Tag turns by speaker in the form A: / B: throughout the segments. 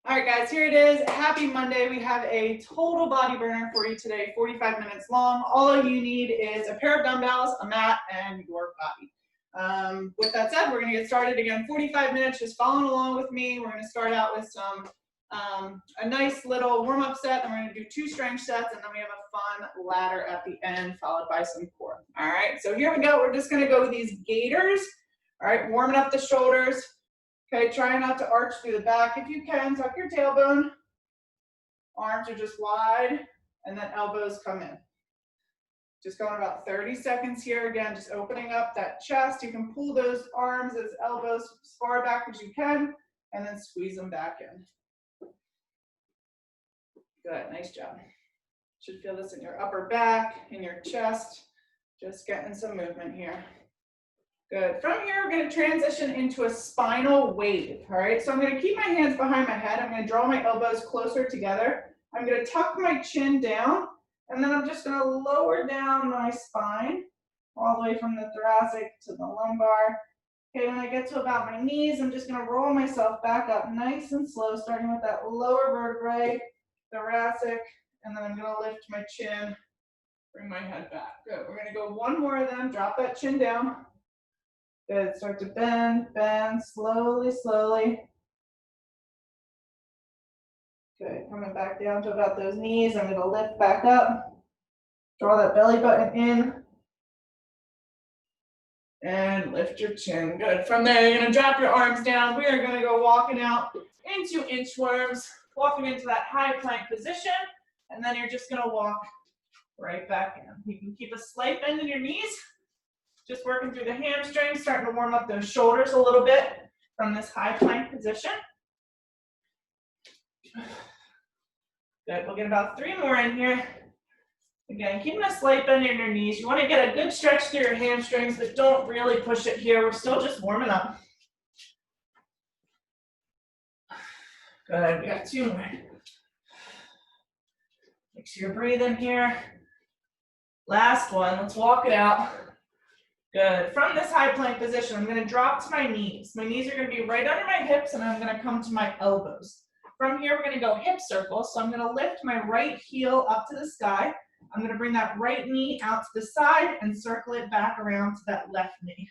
A: All right, guys, here it is. Happy Monday. We have a total body burner for you today, 45 minutes long. All you need is a pair of dumbbells, a mat, and your body. With that said, we're going to get started again. 45 minutes, just following along with me. We're going to start out with some a nice little warm-up set, and we're going to do 2 strength sets, and then we have a fun ladder at the end, followed by some core. All right, so here we go. We're just going to go with these gaiters. All right, warming up the shoulders. Okay, try not to arch through the back. If you can, tuck your tailbone. Arms are just wide, and then elbows come in. Just going about 30 seconds here. Again, just opening up that chest. You can pull those arms, those elbows as far back as you can, and then squeeze them back in. Good, nice job. Should feel this in your upper back, in your chest. Just getting some movement here. Good. From here, we're going to transition into a spinal wave. All right, so I'm going to keep my hands behind my head. I'm going to draw my elbows closer together. I'm going to tuck my chin down, and then I'm just going to lower down my spine all the way from the thoracic to the lumbar. Okay, when I get to about my knees, I'm just going to roll myself back up nice and slow, starting with that lower vertebrae, thoracic, and then I'm going to lift my chin, bring my head back. Good. We're going to go one more of them. Drop that chin down. Good, start to bend, bend, slowly, slowly. Good, coming back down to about those knees. I'm gonna lift back up. Draw that belly button in. And lift your chin, good. From there, you're gonna drop your arms down. We are gonna go walking out into inchworms, walking into that high plank position, and then you're just gonna walk right back in. You can keep a slight bend in your knees. Just working through the hamstrings, starting to warm up those shoulders a little bit from this high plank position. Good, we'll get about 3 more in here. Again, keeping a slight bend in your knees. You want to get a good stretch through your hamstrings, but don't really push it here. We're still just warming up. Good, we got 2 more. Make sure you're breathing here. Last one, let's walk it out. Good. From this high plank position, I'm going to drop to my knees. My knees are going to be right under my hips, and I'm going to come to my elbows. From here, we're going to go hip circles. So I'm going to lift my right heel up to the sky. I'm going to bring that right knee out to the side and circle it back around to that left knee.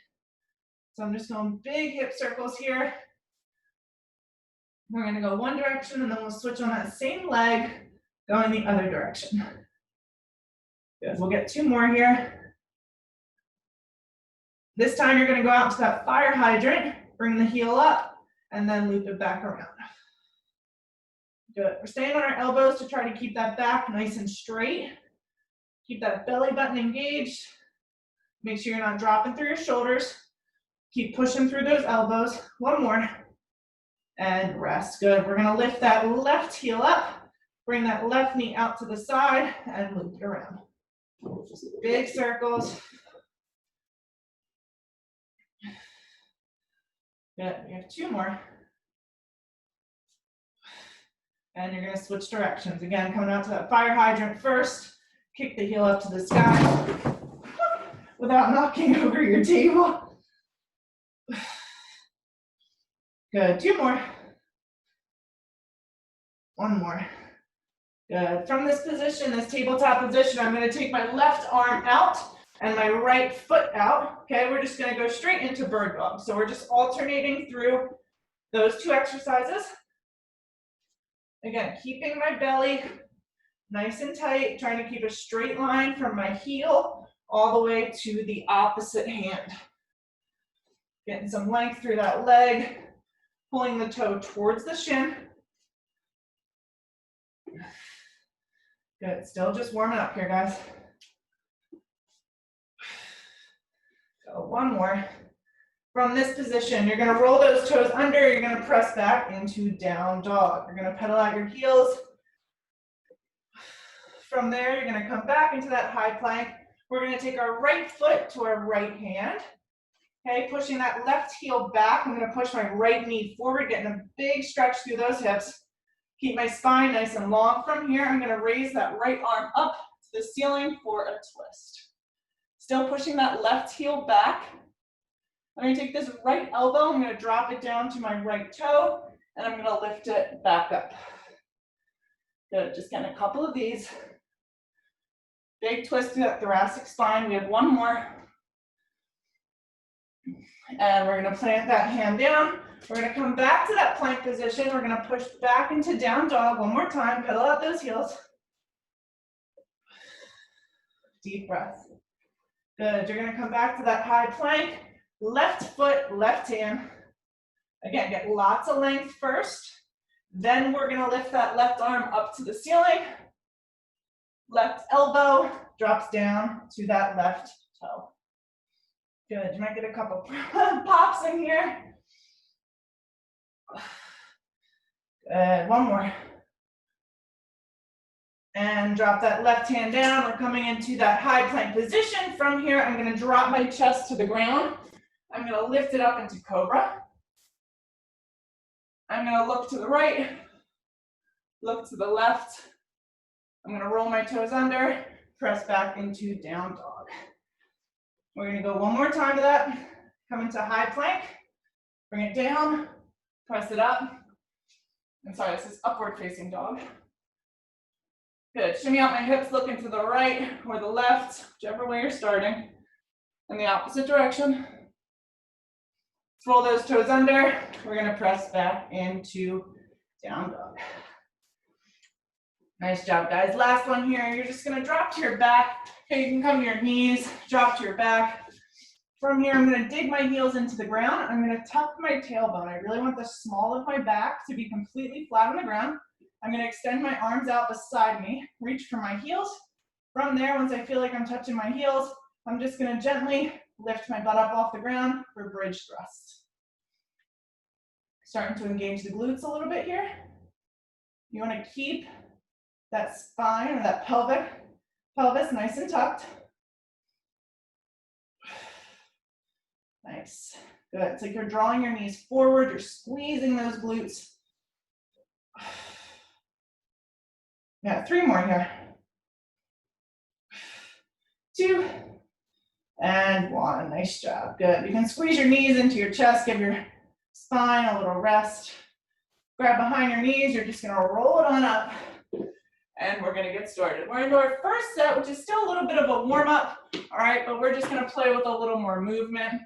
A: So I'm just going big hip circles here. We're going to go one direction, and then we'll switch on that same leg, going the other direction. Good. We'll get 2 more here. This time you're going to go out to that fire hydrant, bring the heel up, and then loop it back around. Good. We're staying on our elbows to try to keep that back nice and straight. Keep that belly button engaged. Make sure you're not dropping through your shoulders. Keep pushing through those elbows. 1 more. And rest. Good. We're going to lift that left heel up, bring that left knee out to the side, and loop it around. Just big circles. Good, we have 2 more. And you're gonna switch directions. Again, coming out to that fire hydrant first, kick the heel up to the sky without knocking over your table. Good, 2 more. 1 more. Good, from this position, this tabletop position, I'm gonna take my left arm out and my right foot out. Okay, we're just gonna go straight into bird dog. So we're just alternating through those 2 exercises. Again, keeping my belly nice and tight, trying to keep a straight line from my heel all the way to the opposite hand. Getting some length through that leg, pulling the toe towards the shin. Good, still just warming up here, guys. So 1 more. From this position, you're going to roll those toes under. You're going to press back into down dog. You're going to pedal out your heels. From there, you're going to come back into that high plank. We're going to take our right foot to our right hand. Okay, pushing that left heel back. I'm going to push my right knee forward, getting a big stretch through those hips. Keep my spine nice and long. From here, I'm going to raise that right arm up to the ceiling for a twist. Still pushing that left heel back. I'm going to take this right elbow, I'm going to drop it down to my right toe, and I'm gonna lift it back up. Good, just getting a couple of these. Big twist to that thoracic spine. We have one more. And we're gonna plant that hand down. We're gonna come back to that plank position. We're gonna push back into down dog one more time. Pedal out those heels. Deep breath. Good, you're gonna come back to that high plank. Left foot, left hand. Again, get lots of length first. Then we're gonna lift that left arm up to the ceiling. Left elbow drops down to that left toe. Good, you might get a couple pops in here. Good, one more. And drop that left hand down. We're coming into that high plank position. From here, I'm gonna drop my chest to the ground. I'm gonna lift it up into cobra. I'm gonna look to the right, look to the left. I'm gonna roll my toes under, press back into down dog. We're gonna go one more time to that. Come into high plank, bring it down, press it up. I'm sorry, this is upward facing dog. Good, shimmy out my hips, looking to the right or the left, whichever way you're starting. In the opposite direction. Let's roll those toes under. We're gonna press back into down dog. Nice job, guys. Last one here. You're just gonna drop to your back. Okay, you can come to your knees, drop to your back. From here, I'm gonna dig my heels into the ground. I'm gonna tuck my tailbone. I really want the small of my back to be completely flat on the ground. I'm gonna extend my arms out beside me, reach for my heels. From there, once I feel like I'm touching my heels, I'm just gonna gently lift my butt up off the ground for bridge thrust. Starting to engage the glutes a little bit here. You wanna keep that spine or that pelvis nice and tucked. Nice, good. It's like you're drawing your knees forward, you're squeezing those glutes. Yeah, 3 more here. 2, and 1, nice job, good. You can squeeze your knees into your chest, give your spine a little rest. Grab behind your knees, you're just gonna roll it on up. And we're gonna get started. We're into our first set, which is still a little bit of a warm up, all right, but we're just gonna play with a little more movement.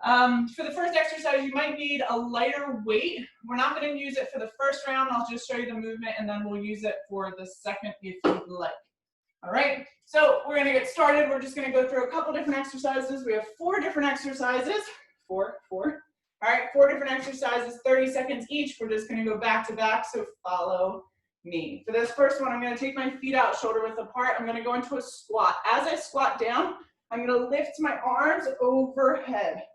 A: For the first exercise, you might need a lighter weight. We're not gonna use it for the first round. I'll just show you the movement and then we'll use it for the second if you'd like. All right, so we're gonna get started. We're just gonna go through a couple different exercises. We have 4 different exercises, four. All right, 4 different exercises, 30 seconds each. We're just gonna go back to back, so follow me. For this first one, I'm gonna take my feet out shoulder width apart. I'm gonna go into a squat. As I squat down, I'm gonna lift my arms overhead.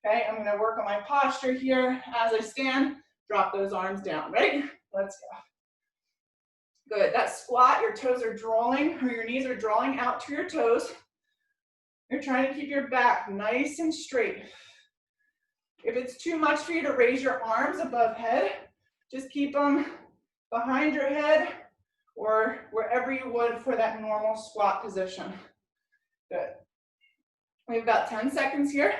A: Okay, I'm gonna work on my posture here. As I stand, drop those arms down. Ready? Let's go. Good, that squat, your toes are drawing, or your knees are drawing out to your toes. You're trying to keep your back nice and straight. If it's too much for you to raise your arms above head, just keep them behind your head or wherever you would for that normal squat position. Good. We've got 10 seconds here.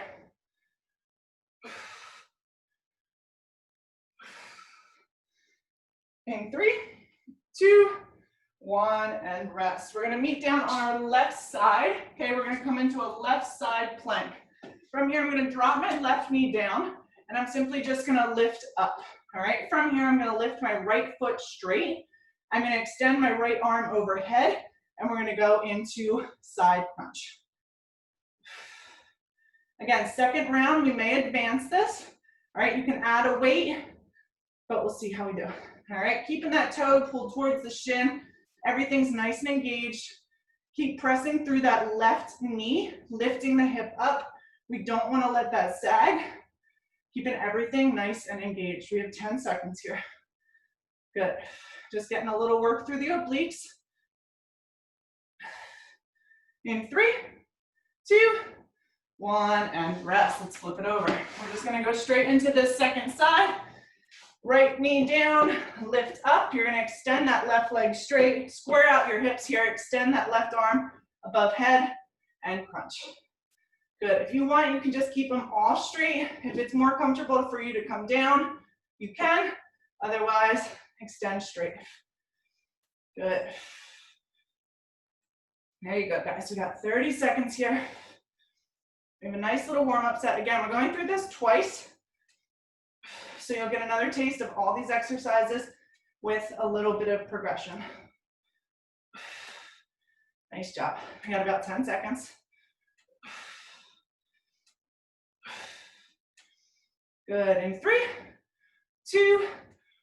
A: In 3, 2, 1, and rest. We're gonna meet down on our left side. Okay, we're gonna come into a left side plank. From here, I'm gonna drop my left knee down, and I'm simply just gonna lift up. All right, from here, I'm gonna lift my right foot straight. I'm gonna extend my right arm overhead, and we're gonna go into side crunch. Again, second round, we may advance this. All right, you can add a weight, but we'll see how we do. All right, keeping that toe pulled towards the shin. Everything's nice and engaged. Keep pressing through that left knee, lifting the hip up. We don't want to let that sag. Keeping everything nice and engaged. We have 10 seconds here. Good. Just getting a little work through the obliques. In 3, 2, 1, and rest. Let's flip it over. We're just gonna go straight into this second side. Right knee down, lift up. You're gonna extend that left leg straight. Square out your hips here. Extend that left arm above head and crunch. Good. If you want, you can just keep them all straight. If it's more comfortable for you to come down, you can. Otherwise, extend straight. Good. There you go, guys. We got 30 seconds here. We have a nice little warm-up set. Again, we're going through this twice, so you'll get another taste of all these exercises with a little bit of progression. Nice job. We got about 10 seconds. Good. In 3, 2,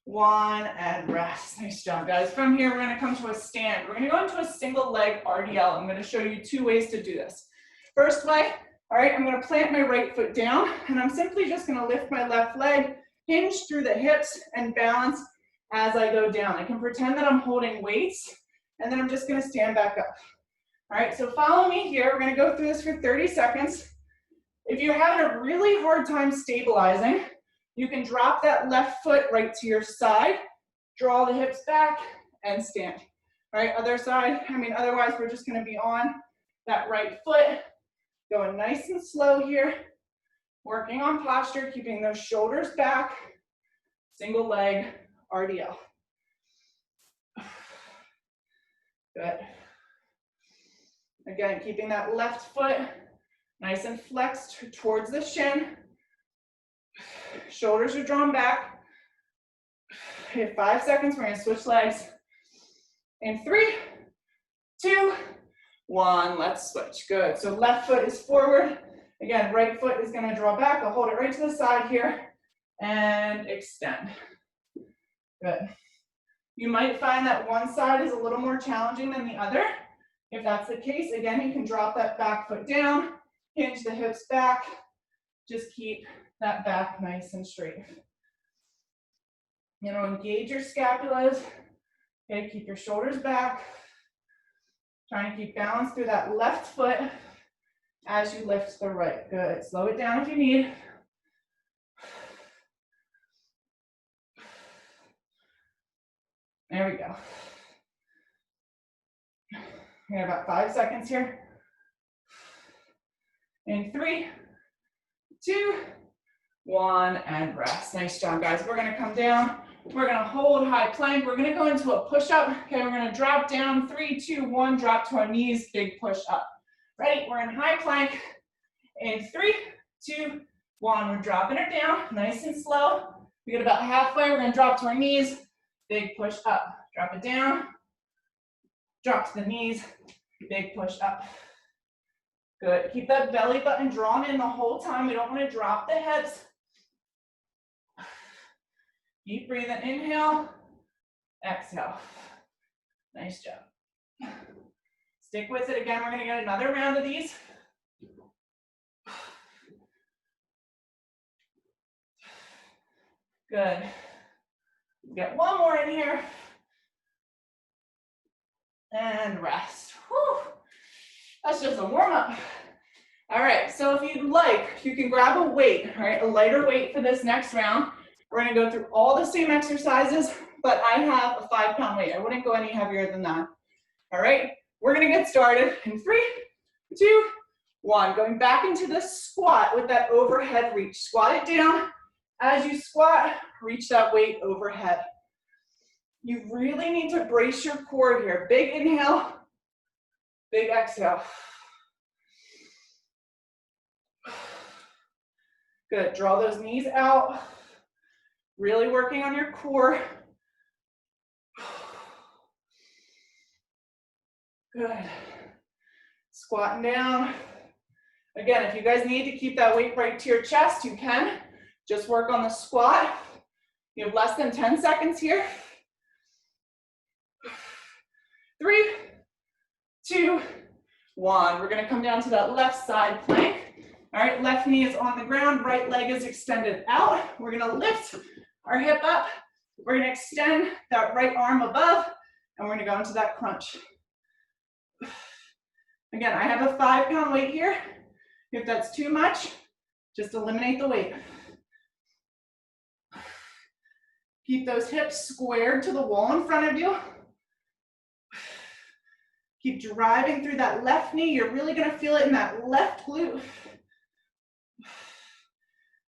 A: 1, and rest. Nice job, guys. From here, we're going to come to a stand. We're going to go into a single leg RDL. I'm going to show you 2 ways to do this. First way, all right, I'm going to plant my right foot down, and I'm simply just going to lift my left leg, hinge through the hips, and balance as I go down. I can pretend that I'm holding weights, and then I'm just going to stand back up. All right, so follow me here. We're going to go through this for 30 seconds. If you're having a really hard time stabilizing, you can drop that left foot right to your side, draw the hips back, and stand. All right, other side. Otherwise, we're just going to be on that right foot, going nice and slow here, working on posture, keeping those shoulders back, single leg RDL. Good. Again, keeping that left foot nice and flexed towards the shin. Shoulders are drawn back. We have 5 seconds. We're going to switch legs. In 3, 2, 1. Let's switch. Good. So left foot is forward. Again, right foot is going to draw back. I'll hold it right to the side here and extend. Good. You might find that one side is a little more challenging than the other. If that's the case, again, you can drop that back foot down, hinge the hips back, just keep that back nice and straight. Engage your scapulas. Okay, keep your shoulders back. Trying to keep balance through that left foot as you lift the right. Good. Slow it down if you need. There we go. We have about 5 seconds here. In 3, 2, 1, and rest. Nice job, guys. We're going to come down. We're going to hold high plank. We're going to go into a push-up. Okay, we're going to drop down. 3, 2, 1, drop to our knees, big push-up. Ready? We're in high plank. In 3, 2, 1, we're dropping it down, nice and slow. We get about halfway. We're going to drop to our knees, big push up. Drop it down. Drop to the knees, big push up. Good. Keep that belly button drawn in the whole time. We don't want to drop the hips. Keep breathing. Inhale, exhale. Nice job. Stick with it. Again, we're going to get another round of these. Good. Get one more in here. And rest. Whew. That's just a warm-up. All right, so if you'd like, you can grab a weight, all right, a lighter weight for this next round. We're gonna go through all the same exercises, but I have a 5-pound weight. I wouldn't go any heavier than that. All right, we're gonna get started in 3, 2, 1. Going back into the squat with that overhead reach. Squat it down. As you squat, reach that weight overhead. You really need to brace your core here. Big inhale, big exhale. Good, draw those knees out. Really working on your core. Good. Squatting down. Again, if you guys need to keep that weight right to your chest, you can. Just work on the squat. You have less than 10 seconds here. 3, 2, 1. We're going to come down to that left side plank. All right, left knee is on the ground, right leg is extended out. We're going to lift our hip up. We're going to extend that right arm above, and we're going to go into that crunch. Again, I have a 5-pound weight here. If that's too much, just eliminate the weight. Keep those hips squared to the wall in front of you. Keep driving through that left knee. You're really going to feel it in that left glute.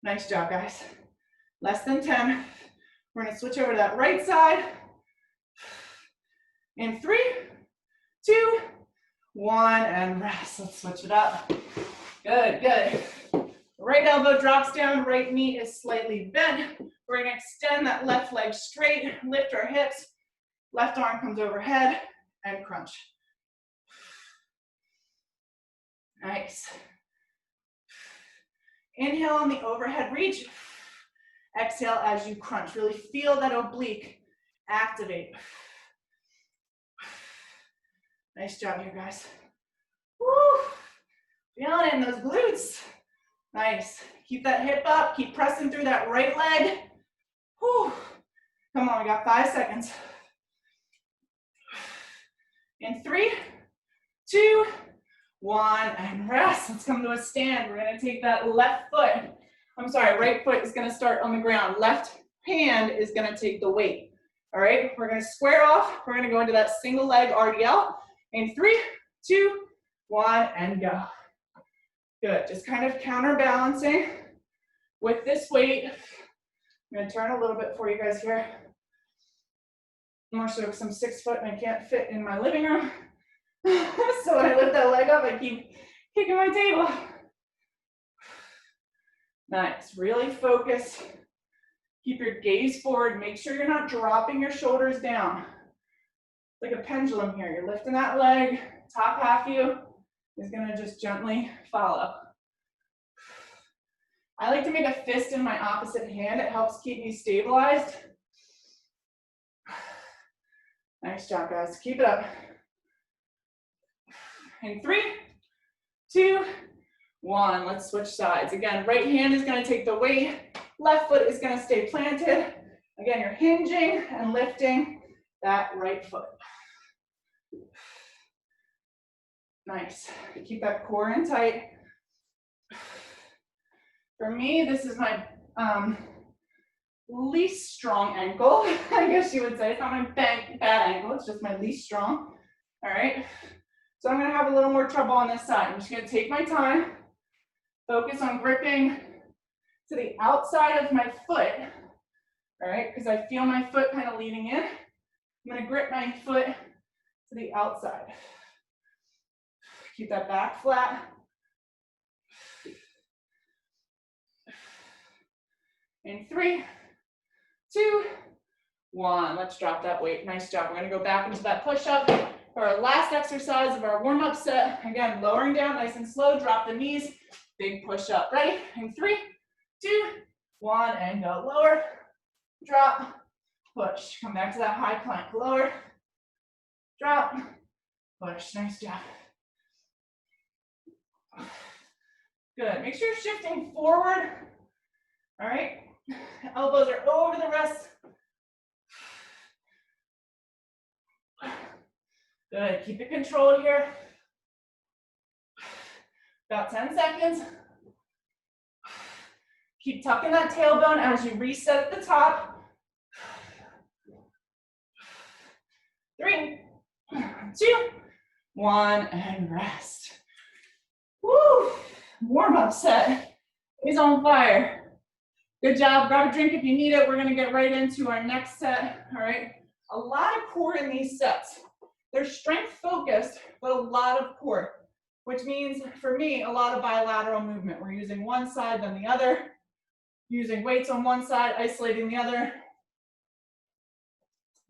A: Nice job, guys. Less than 10. We're gonna switch over to that right side. In 3, 2, 1, and rest. Let's switch it up. Good, good. Right elbow drops down, right knee is slightly bent. We're gonna extend that left leg straight, lift our hips, left arm comes overhead, and crunch. Nice. Inhale on the overhead reach. Exhale as you crunch. Really feel that oblique activate. Nice job here, guys. Woo. Feeling it in those glutes. Nice. Keep that hip up. Keep pressing through that right leg. Woo. Come on, we got 5 seconds. In 3, 2, 1, and rest. Let's come to a stand. We're gonna take that right foot is gonna start on the ground. Left hand is gonna take the weight. All right, we're gonna square off. We're gonna go into that single leg RDL. In 3, 2, 1, and go. Good, just kind of counterbalancing with this weight. I'm gonna turn a little bit for you guys here. More so because I'm 6 foot and I can't fit in my living room. So when I lift that leg up, I keep kicking my table. Nice, really focus. Keep your gaze forward. Make sure you're not dropping your shoulders down. Like a pendulum here. You're lifting that leg. Top half of you is gonna just gently follow. I like to make a fist in my opposite hand. It helps keep me stabilized. Nice job, guys. Keep it up. In 3, 2, 1. Let's switch sides. Again, right hand is gonna take the weight. Left foot is gonna stay planted. Again, you're hinging and lifting that right foot. Nice. Keep that core in tight. For me, this is my least strong ankle, I guess you would say. It's not my bad ankle, it's just my least strong. All right. So I'm gonna have a little more trouble on this side. I'm just gonna take my time, focus on gripping to the outside of my foot, all right, because I feel my foot kind of leaning in. I'm gonna grip my foot to the outside. Keep that back flat. In 3, 2, 1. Let's drop that weight. Nice job. We're gonna go back into that push-up for our last exercise of our warm-up set. Again, lowering down nice and slow. Drop the knees. Big push-up. Ready? In 3, 2, 1, and go. Lower, drop, push. Come back to that high plank. Lower, drop, push. Nice job. Good. Make sure you're shifting forward. All right. Elbows are over the wrists. Good. Keep it controlled here. About 10 seconds. Keep tucking that tailbone as you reset at the top. 3, 2, 1, and rest. Woo! Warm-up set is on fire. Good job. Grab a drink if you need it. We're gonna get right into our next set, all right? A lot of core in these sets. They're strength focused, but a lot of core, which means for me, a lot of bilateral movement. We're using one side, then the other, using weights on one side, isolating the other.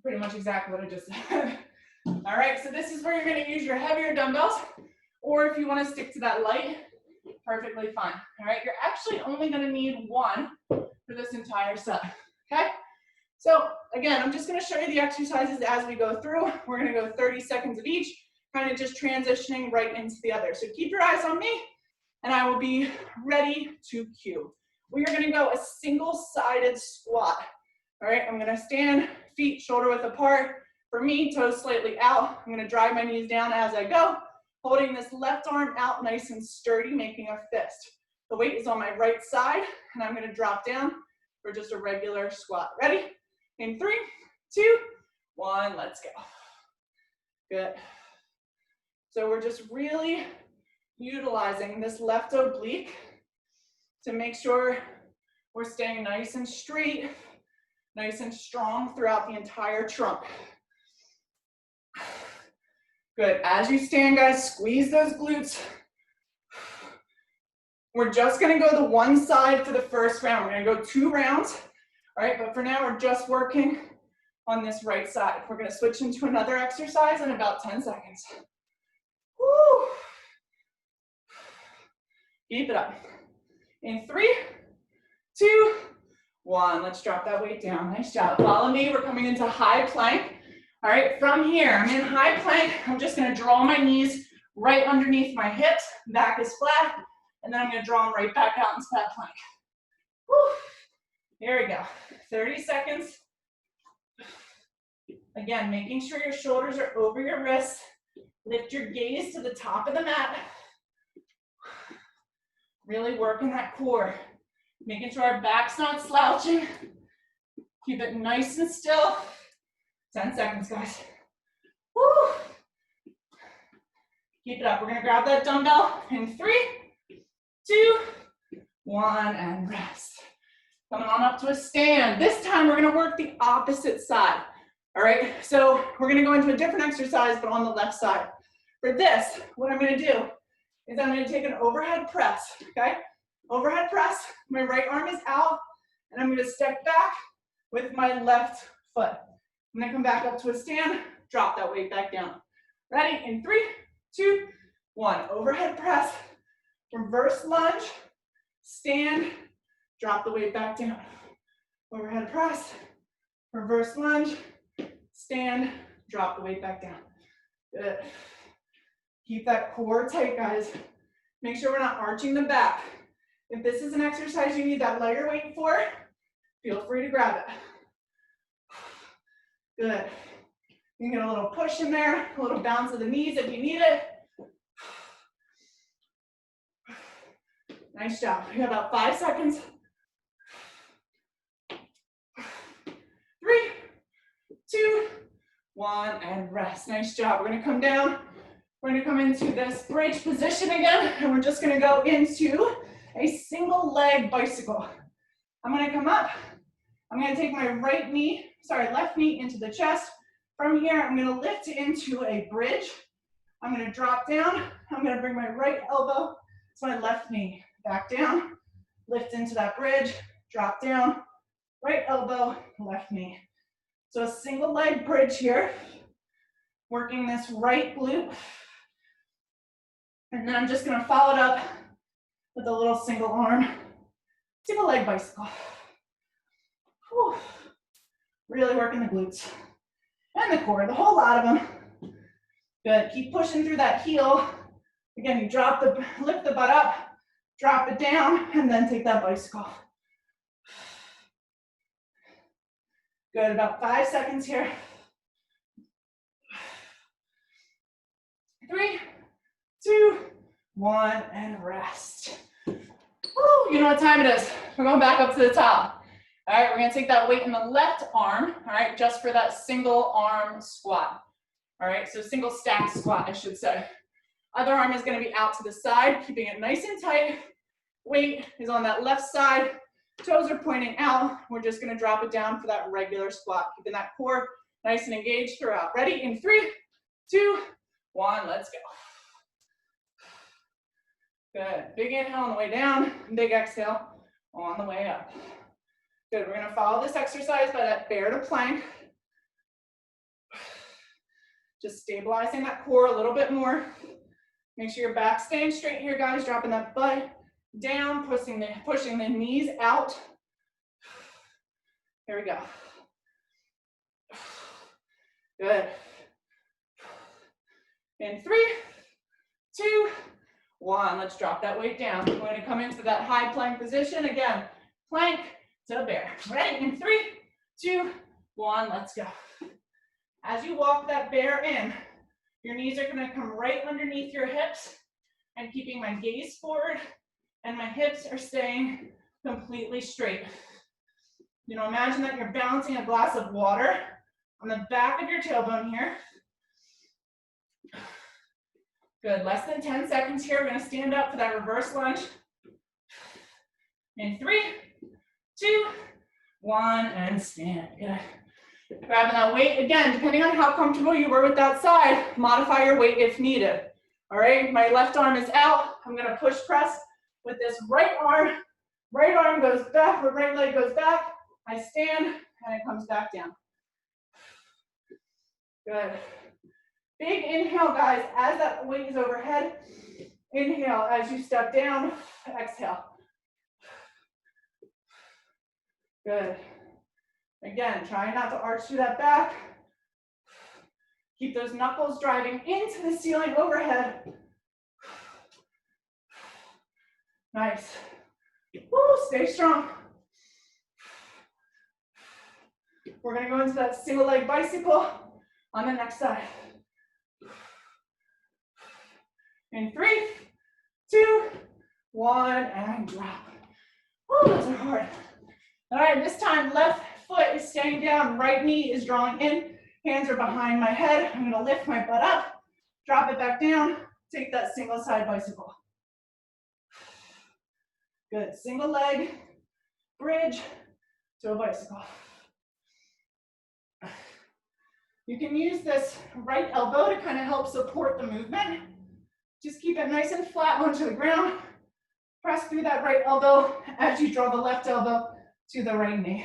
A: Pretty much exactly what I just said. All right, so this is where you're gonna use your heavier dumbbells, or if you wanna stick to that light, perfectly fine. All right, you're actually only gonna need one for this entire set, okay? So again, I'm just gonna show you the exercises as we go through. We're gonna go 30 seconds of each, kind of just transitioning right into the other. So keep your eyes on me, and I will be ready to cue. We are gonna go a single-sided squat. All right, I'm gonna stand, feet shoulder width apart. For me, toes slightly out. I'm gonna drive my knees down as I go, holding this left arm out nice and sturdy, making a fist. The weight is on my right side, and I'm gonna drop down for just a regular squat. Ready? In 3, 2, 1, let's go. Good. So we're just really utilizing this left oblique to make sure we're staying nice and straight, Nice and strong throughout the entire trunk. Good. As you stand, guys, squeeze those glutes. We're just gonna go the one side for the first round. We're gonna go 2 rounds, all right? But for now, we're just working on this right side. We're gonna switch into another exercise in about 10 seconds. Woo. Keep it up. In 3, 2, 1. Let's drop that weight down. Nice job. Follow me. We're coming into high plank. All right, from here, I'm in high plank. I'm just gonna draw my knees right underneath my hips. Back is flat. And then I'm gonna draw them right back out into that plank. Woo. Here we go. 30 seconds. Again, making sure your shoulders are over your wrists. Lift your gaze to the top of the mat. Really working that core. Making sure our back's not slouching. Keep it nice and still. 10 seconds, guys. Woo. Keep it up. We're gonna grab that dumbbell in 3, 2, 1, and rest. Coming on up to a stand. This time we're gonna work the opposite side. All right, so we're gonna go into a different exercise, but on the left side. For this, what I'm gonna do is I'm gonna take an overhead press, okay? Overhead press, my right arm is out, and I'm gonna step back with my left foot. I'm gonna come back up to a stand, drop that weight back down. Ready, in 3, 2, 1. Overhead press, reverse lunge, stand, drop the weight back down. Overhead press, reverse lunge, stand, drop the weight back down. Good. Keep that core tight, guys. Make sure we're not arching the back. If this is an exercise you need that lighter weight for, feel free to grab it. Good. You can get a little push in there, a little bounce of the knees if you need it. Nice job. We have about 5 seconds. 3, 2, 1, and rest. Nice job. We're gonna come down. We're gonna come into this bridge position again, and we're just gonna go into a single leg bicycle. I'm gonna come up. I'm gonna take my left knee into the chest. From here, I'm gonna lift into a bridge. I'm gonna drop down. I'm gonna bring my right elbow to my left knee. Back down, lift into that bridge, drop down, right elbow, left knee. So a single leg bridge here, working this right glute. And then I'm just gonna follow it up with a little single leg bicycle. Whew. Really working the glutes and the core, the whole lot of them. Good, keep pushing through that heel. Again, you lift the butt up, drop it down, and then take that bicycle. Good, about 5 seconds here. 3, 2, 1, and rest. Woo, you know what time it is. We're going back up to the top. All right, we're gonna take that weight in the left arm, all right, just for that single arm squat. All right, so single stack squat, I should say. Other arm is gonna be out to the side, keeping it nice and tight. Weight is on that left side. Toes are pointing out. We're just gonna drop it down for that regular squat, keeping that core nice and engaged throughout. Ready? In 3, 2, 1, let's go. Good, big inhale on the way down, big exhale on the way up. Good, we're gonna follow this exercise by that bear to plank. Just stabilizing that core a little bit more. Make sure your back's staying straight here, guys, dropping that butt down, pushing the knees out. Here we go. Good. In 3, 2, 1, let's drop that weight down. We're going to come into that high plank position again. Plank to bear. Ready? In 3, 2, 1, let's go. As you walk that bear in, your knees are going to come right underneath your hips. I'm keeping my gaze forward, and my hips are staying completely straight. You know, imagine that you're balancing a glass of water on the back of your tailbone here. Good, less than 10 seconds here. We're gonna stand up for that reverse lunge. In 3, 2, 1, and stand. Good. Grabbing that weight, again, depending on how comfortable you were with that side, modify your weight if needed. All right, my left arm is out. I'm gonna push press with this right arm. Right arm goes back, right leg goes back. I stand, and it comes back down. Good. Big inhale, guys, as that weight is overhead. Inhale as you step down, exhale. Good. Again, try not to arch through that back. Keep those knuckles driving into the ceiling overhead. Nice. Woo, stay strong. We're gonna go into that single leg bicycle on the next side. In 3, 2, 1, and drop. Woo, those are hard. All right, this time left foot is staying down, right knee is drawing in, hands are behind my head. I'm gonna lift my butt up, drop it back down, take that single side bicycle. Good, single leg, bridge to a bicycle. You can use this right elbow to kind of help support the movement. Just keep it nice and flat onto the ground. Press through that right elbow as you draw the left elbow to the right knee.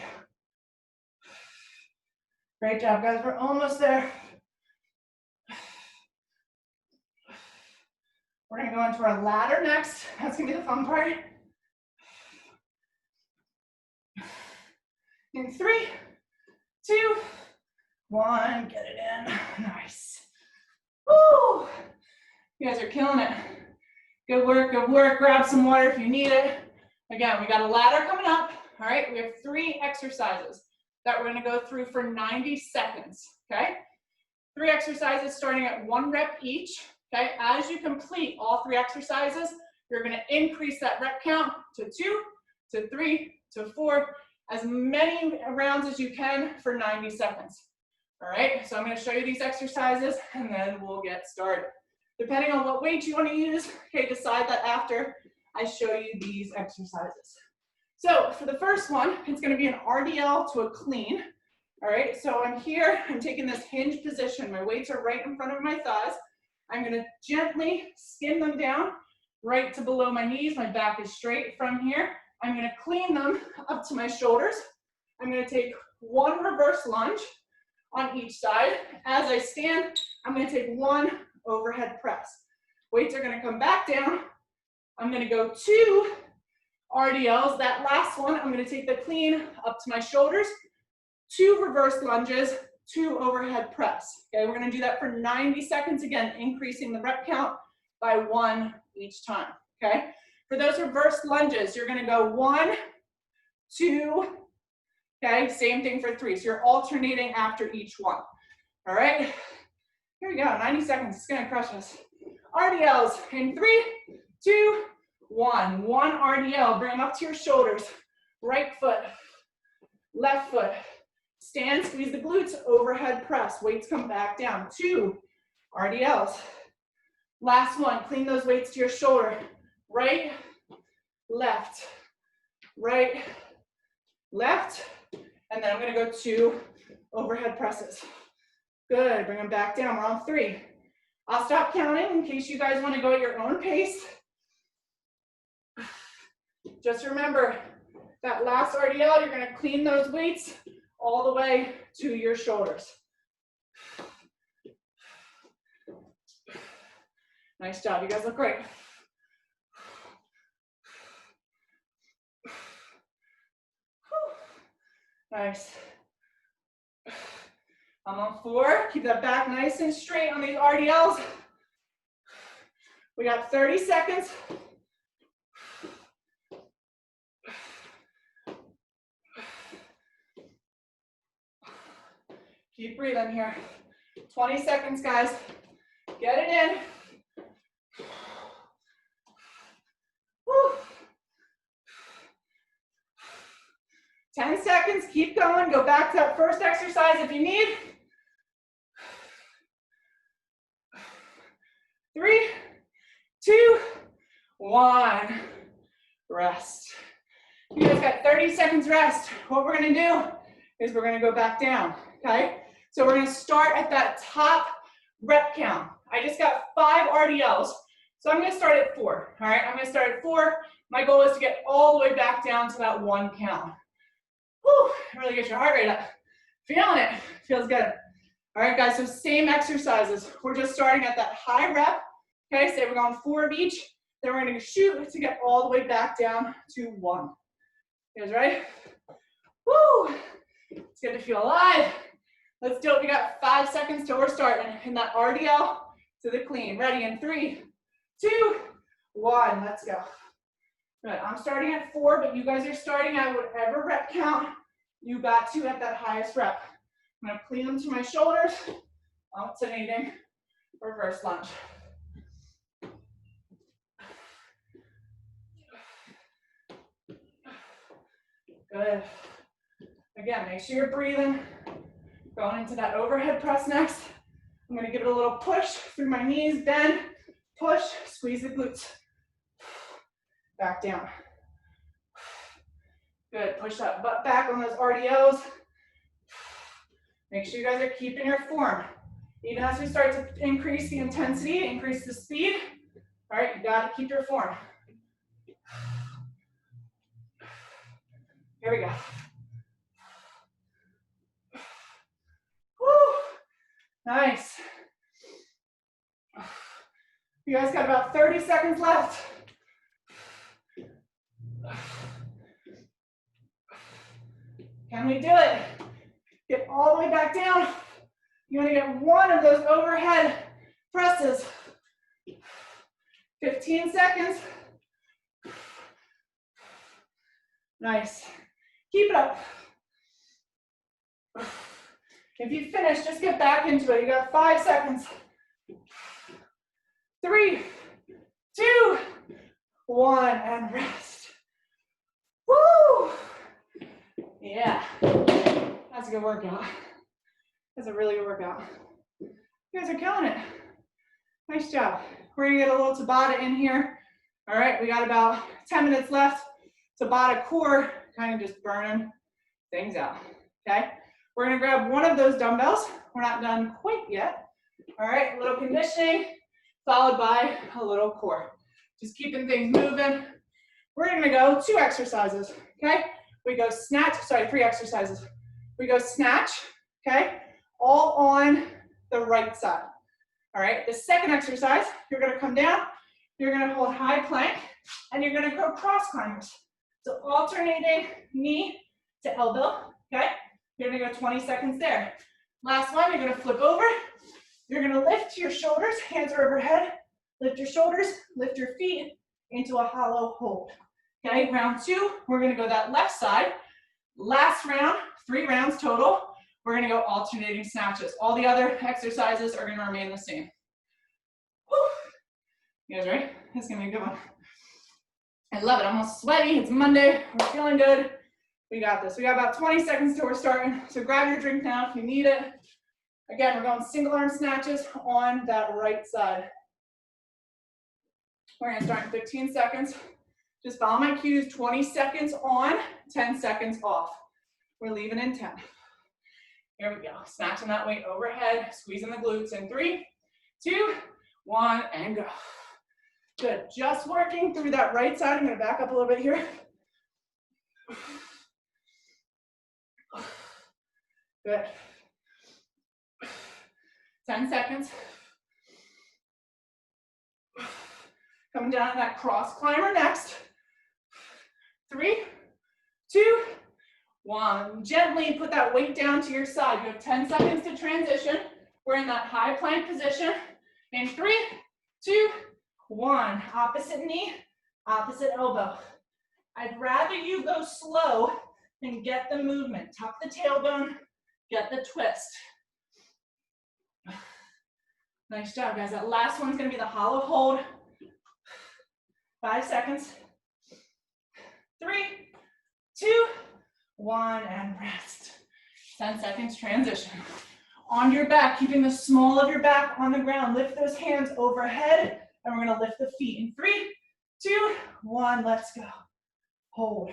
A: Great job, guys. We're almost there. We're gonna go into our ladder next. That's gonna be the fun part. In 3, 2, 1, get it in. Nice. Woo! You guys are killing it. Good work, good work. Grab some water if you need it. Again, we got a ladder coming up. All right, we have 3 exercises that we're gonna go through for 90 seconds, okay? 3 exercises starting at 1 rep each, okay? As you complete all 3 exercises, you're gonna increase that rep count to 2, to 3, to 4, as many rounds as you can for 90 seconds. All right, so I'm gonna show you these exercises and then we'll get started. Depending on what weight you wanna use, okay, decide that after I show you these exercises. So for the first one, it's gonna be an RDL to a clean. All right, so I'm here, I'm taking this hinge position. My weights are right in front of my thighs. I'm gonna gently skin them down right to below my knees. My back is straight from here. I'm gonna clean them up to my shoulders. I'm gonna take 1 reverse lunge on each side. As I stand, I'm gonna take 1 overhead press. Weights are gonna come back down. I'm gonna go 2 RDLs. That last one, I'm gonna take the clean up to my shoulders, 2 reverse lunges, 2 overhead press. Okay, we're gonna do that for 90 seconds, again, increasing the rep count by 1 each time, okay? For those reverse lunges, you're gonna go 1, 2, okay? Same thing for 3, so you're alternating after each one, all right? Here we go, 90 seconds, it's gonna crush us. RDLs in 3, 2, 1. 1 RDL, bring them up to your shoulders. Right foot, left foot. Stand, squeeze the glutes, overhead press. Weights come back down. 2 RDLs. Last one, clean those weights to your shoulder. Right, left, right, left. And then I'm gonna go 2 overhead presses. Good, bring them back down, we're on 3. I'll stop counting in case you guys wanna go at your own pace. Just remember, that last RDL, you're gonna clean those weights all the way to your shoulders. Nice job, you guys look great. Nice. I'm on 4, keep that back nice and straight on these RDLs. We got 30 seconds. Keep breathing here. 20 seconds, guys. Get it in. Woo. 10 seconds, keep going. Go back to that first exercise if you need. 3, 2, 1. Rest. You guys got at 30 seconds rest, what we're gonna do is we're gonna go back down, okay? So we're gonna start at that top rep count. I just got 5 RDLs, so I'm gonna start at 4, all right? I'm gonna start at 4. My goal is to get all the way back down to that 1 count. Whew, really get your heart rate up. Feeling it, feels good. All right, guys, so same exercises. We're just starting at that high rep, okay? Say we're going 4 of each, then we're gonna shoot to get all the way back down to 1. You guys ready? Woo! It's good to feel alive. Let's do it. We got 5 seconds till we're starting. In that RDL to the clean. Ready in 3, 2, 1. Let's go. Good. I'm starting at 4, but you guys are starting at whatever rep count you got to at that highest rep. I'm gonna clean them to my shoulders. Alternating reverse lunge. Good. Again, make sure you're breathing. Going into that overhead press next. I'm gonna give it a little push through my knees, bend, push, squeeze the glutes. Back down. Good, push that butt back on those RDOs. Make sure you guys are keeping your form. Even as we start to increase the intensity, increase the speed, all right, you gotta keep your form. Here we go. Woo, nice. You guys got about 30 seconds left. Can we do it? Get all the way back down. You want to get 1 of those overhead presses. 15 seconds. Nice. Keep it up. If you finish, just get back into it. You got 5 seconds. 3, 2, 1, and rest. Woo! Yeah, that's a good workout. That's a really good workout. You guys are killing it. Nice job. We're gonna get a little Tabata in here. All right, we got about 10 minutes left. Tabata core, kind of just burning things out, okay? We're gonna grab one of those dumbbells. We're not done quite yet. All right, a little conditioning, followed by a little core. Just keeping things moving. We're gonna go 2 exercises, okay? We go snatch, sorry, 3 exercises. We go snatch, okay? All on the right side. All right, the second exercise, you're gonna come down, you're gonna hold high plank, and you're gonna go cross climbers. So alternating knee to elbow, okay? You're gonna go 20 seconds there. Last one, you're gonna flip over. You're gonna lift your shoulders, hands are overhead. Lift your shoulders, lift your feet into a hollow hold. Okay, round 2, we're gonna go that left side. Last round, 3 rounds total. We're gonna go alternating snatches. All the other exercises are gonna remain the same. Whew. You guys ready? This is gonna be a good one. I love it, I'm all sweaty, it's Monday, we're feeling good. We got this. We got about 20 seconds till we're starting. So grab your drink now if you need it. Again, we're going single arm snatches on that right side. We're gonna start in 15 seconds. Just follow my cues, 20 seconds on, 10 seconds off. We're leaving in 10. Here we go, snatching that weight overhead, squeezing the glutes in 3, 2, 1, and go. Good, just working through that right side. I'm gonna back up a little bit here. Good. 10 seconds. Coming down to that cross climber next. 3, 2, 1. Gently put that weight down to your side. You have 10 seconds to transition. We're in that high plank position. In 3, 2, 1. Opposite knee, opposite elbow. I'd rather you go slow and get the movement. Tuck the tailbone, get the twist. Nice job, guys. That last one's gonna be the hollow hold. 5 seconds. 3, 2, 1, and rest. 10 seconds, transition. On your back, keeping the small of your back on the ground. Lift those hands overhead, and we're gonna lift the feet. In 3, 2, 1, let's go. Hold.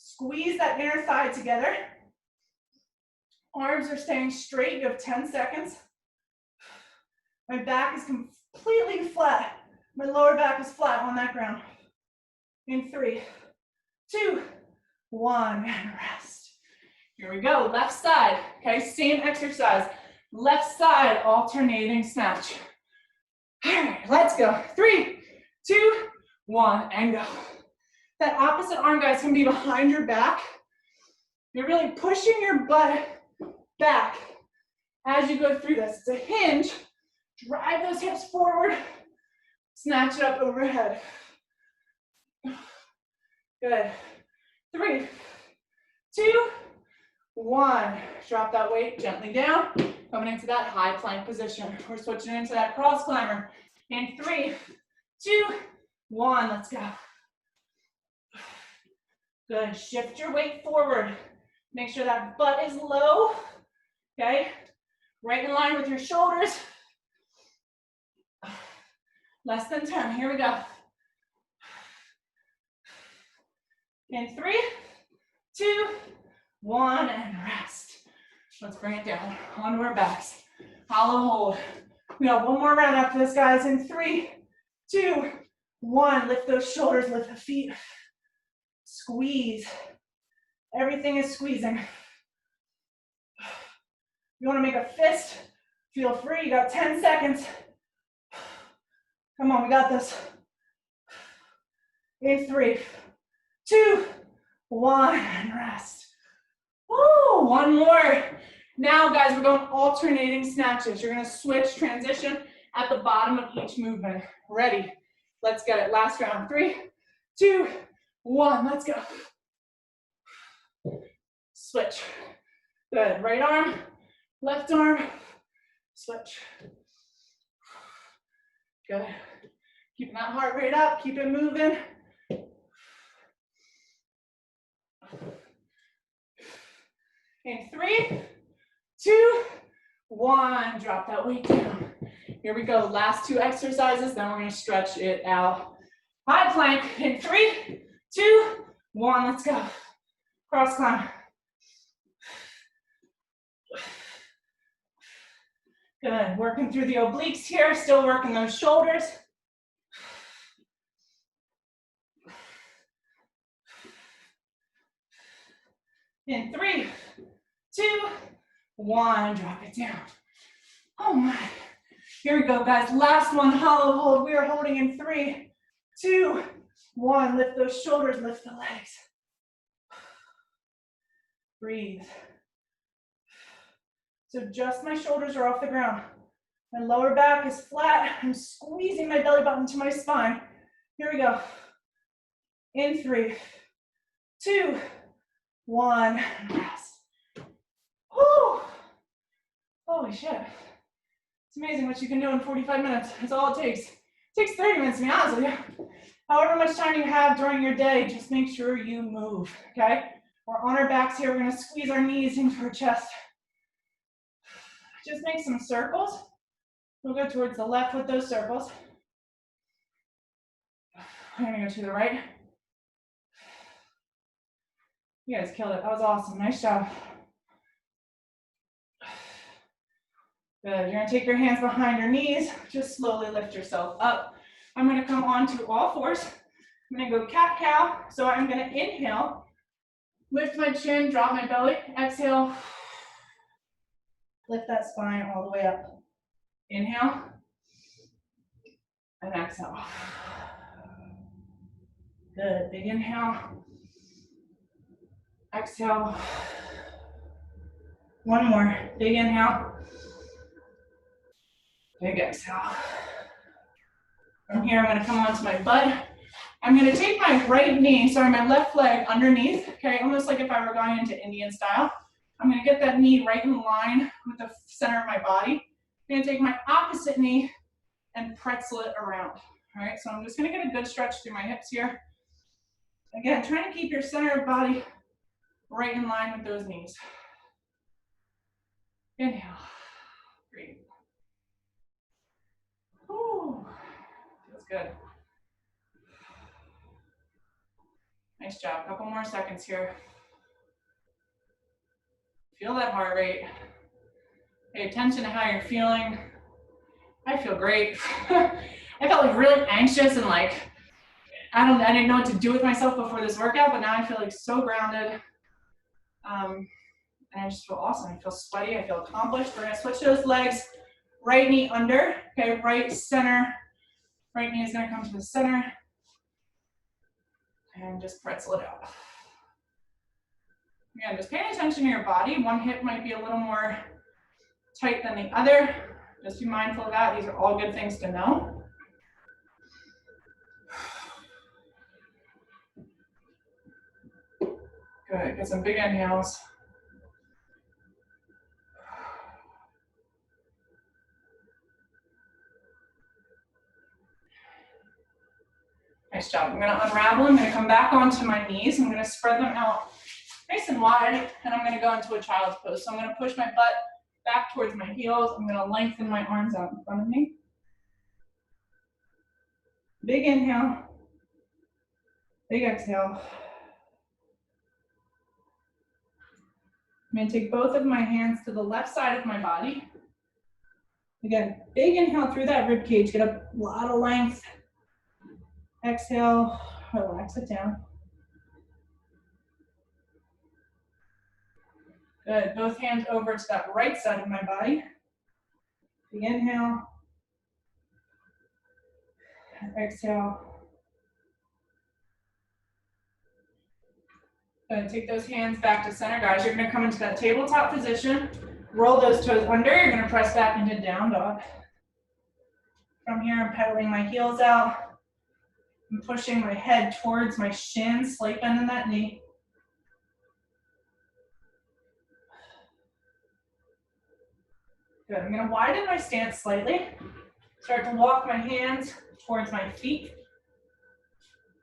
A: Squeeze that inner thigh together. Arms are staying straight. You have 10 seconds. My back is completely flat. My lower back is flat on that ground. In 3, 2, 1, and rest. Here we go, left side, okay, same exercise. Left side, alternating snatch. All right, let's go. 3, 2, 1, and go. That opposite arm, guys, can be behind your back. You're really pushing your butt back as you go through this. It's a hinge. Drive those hips forward. Snatch it up overhead. Good. 3, 2, 1. Drop that weight gently down. Coming into that high plank position. We're switching into that cross climber. In 3, 2, 1. Let's go. Good. Shift your weight forward. Make sure that butt is low. Okay. Right in line with your shoulders. Less than 10. Here we go. In 3, 2, 1, and rest. Let's bring it down onto our backs. Hollow hold. We got one more round after this, guys. In 3, 2, 1. Lift those shoulders, lift the feet. Squeeze. Everything is squeezing. You want to make a fist? Feel free. You got 10 seconds. Come on, we got this. In 3, 2, 1, and rest. Woo, one more. Now, guys, we're going alternating snatches. You're going to switch, transition at the bottom of each movement. Ready? Let's get it. Last round. 3, 2, 1. Let's go. Switch. Good. Right arm, left arm, switch. Good. Keeping that heart rate up. Keep it moving. In 3, 2, 1. Drop that weight down. Here we go. Last 2 exercises. Then we're going to stretch it out. High plank. In 3, 2, 1. Let's go. Cross climb. Good. Working through the obliques here. Still working those shoulders. In 3, 2, 1. Drop it down. Oh my. Here we go, guys. Last one. Hollow hold. We are holding in 3, 2, 1. Lift those shoulders. Lift the legs. Breathe. So just my shoulders are off the ground. My lower back is flat. I'm squeezing my belly button to my spine. Here we go. In 3, 2, 1. Rest. Whew. Holy shit. It's amazing what you can do in 45 minutes. That's all it takes. It takes 30 minutes to be honest with you. However much time you have during your day, just make sure you move, okay? We're on our backs here. We're gonna squeeze our knees into our chest. Just make some circles. We'll go towards the left with those circles. I'm gonna go to the right. You guys killed it. That was awesome. Nice job. Good. You're gonna take your hands behind your knees. Just slowly lift yourself up. I'm gonna come onto all fours. I'm gonna go cat-cow. So I'm gonna inhale, lift my chin, drop my belly. Exhale. Lift that spine all the way up. Inhale. And exhale. Good. Big inhale. Exhale. One more. Big inhale. Big exhale. From here, I'm going to come onto my butt. I'm going to take my right knee, sorry, my left leg underneath, okay, almost like if I were going into Indian style. I'm going to get that knee right in line with the center of my body. I'm going to take my opposite knee and pretzel it around. All right, so I'm just going to get a good stretch through my hips here. Again, trying to keep your center of body right in line with those knees. Inhale. Breathe. Whew. Feels good. Nice job. Couple more seconds here. Feel that heart rate. Pay attention to how you're feeling. I feel great. I felt like really anxious and like, I didn't know what to do with myself before this workout, but now I feel like so grounded. And I just feel awesome. I feel sweaty, I feel accomplished. We're gonna switch those legs. Right knee under, okay, right center. Right knee is gonna come to the center. And just pretzel it out. Again, just paying attention to your body. One hip might be a little more tight than the other. Just be mindful of that. These are all good things to know. Good, get some big inhales. Nice job. I'm gonna unravel. I'm gonna come back onto my knees. I'm gonna spread them out nice and wide, and I'm gonna go into a child's pose. So I'm gonna push my butt back towards my heels. I'm gonna lengthen my arms out in front of me. Big inhale, big exhale. I'm gonna take both of my hands to the left side of my body. Again, big inhale through that rib cage, get a lot of length. Exhale, relax it down. Good, both hands over to that right side of my body. Big inhale. Exhale. Good, take those hands back to center, guys. You're gonna come into that tabletop position. Roll those toes under. You're gonna press back into down dog. From here, I'm pedaling my heels out. I'm pushing my head towards my shins, slight bend in that knee. Good, I'm gonna widen my stance slightly. Start to walk my hands towards my feet.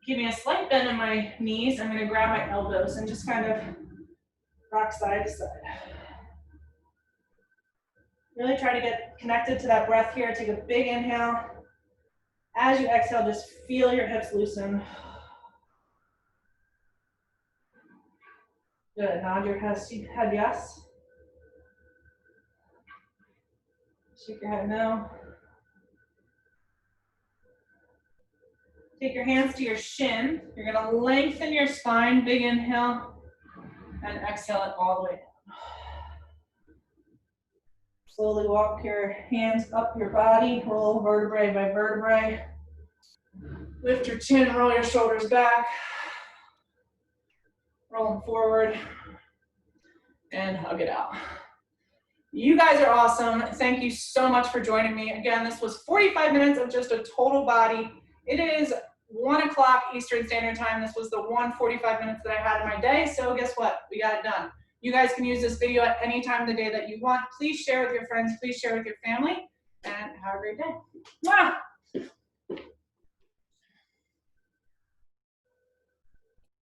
A: Give me a slight bend in my knees. I'm gonna grab my elbows and just kind of rock side to side. Really try to get connected to that breath here. Take a big inhale. As you exhale, just feel your hips loosen. Good, nod your head yes. Shake your head no. Take your hands to your shin. You're gonna lengthen your spine, big inhale, and exhale it all the way down. Slowly walk your hands up your body, roll vertebrae by vertebrae. Lift your chin, roll your shoulders back. Roll them forward, and hug it out. You guys are awesome. Thank you so much for joining me. Again, this was 45 minutes of just a total body. It is 1 o'clock Eastern Standard Time. This was the 1:45 minutes that I had in my day. So guess what? We got it done. You guys can use this video at any time of the day that you want. Please share with your friends. Please share with your family. And have a great day. Mwah!